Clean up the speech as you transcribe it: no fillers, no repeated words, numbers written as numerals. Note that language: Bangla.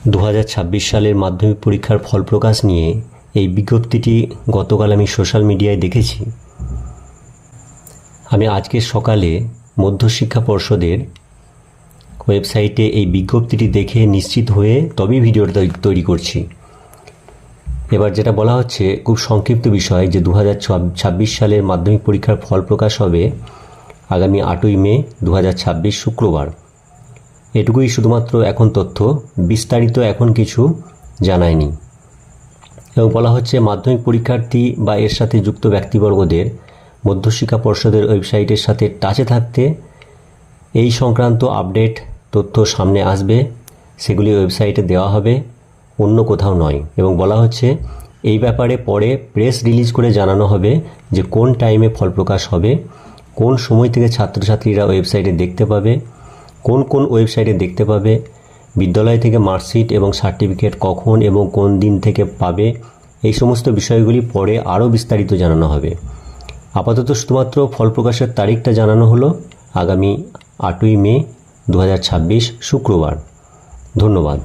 2026 সালের মাধ্যমিক পরীক্ষার ফল প্রকাশ নিয়ে এই বিজ্ঞপ্তিটি গতকাল আমি সোশ্যাল মিডিয়ায় দেখেছি। আমি আজকে সকালে মধ্যশিক্ষা পর্ষদের ওয়েবসাইটে এই বিজ্ঞপ্তিটি দেখে নিশ্চিত হয়ে তবেই ভিডিওটা তৈরি করছি। এবার যেটা বলা হচ্ছে খুব সংক্ষিপ্ত বিষয় যে 2026 সালের মাধ্যমিক পরীক্ষার ফল প্রকাশ হবে আগামী 8ই মে 2026 শুক্রবার। এটুকুই শুধুমাত্র এখন তথ্য, বিস্তারিত এখন কিছু জানায়নি। এবং বলা হচ্ছে মাধ্যমিক পরীক্ষার্থী বা এর সাথে যুক্ত ব্যক্তিবর্গদের মধ্যশিক্ষা পর্ষদের ওয়েবসাইটের সাথে টাচে থাকতে এই সংক্রান্ত আপডেট তথ্য সামনে আসবে, সেগুলি ওয়েবসাইটে দেওয়া হবে, অন্য কোথাও নয়। এবং বলা হচ্ছে এই ব্যাপারে পরে প্রেস রিলিজ করে জানানো হবে যে কোন টাইমে ফল প্রকাশ হবে, কোন সময় থেকে ছাত্রছাত্রীরা ওয়েবসাইটে দেখতে পাবে, কোন কোন ওয়েবসাইটে দেখতে পাবে, বিদ্যালয় থেকে মার্কশিট এবং সার্টিফিকেট কখন এবং কোন দিন থেকে পাবে, এই সমস্ত বিষয়গুলি পরে আরও বিস্তারিত জানানো হবে। আপাতত শুধুমাত্র ফল প্রকাশের তারিখটা জানানো হলো আগামী 8ই মে 2026 শুক্রবার। ধন্যবাদ।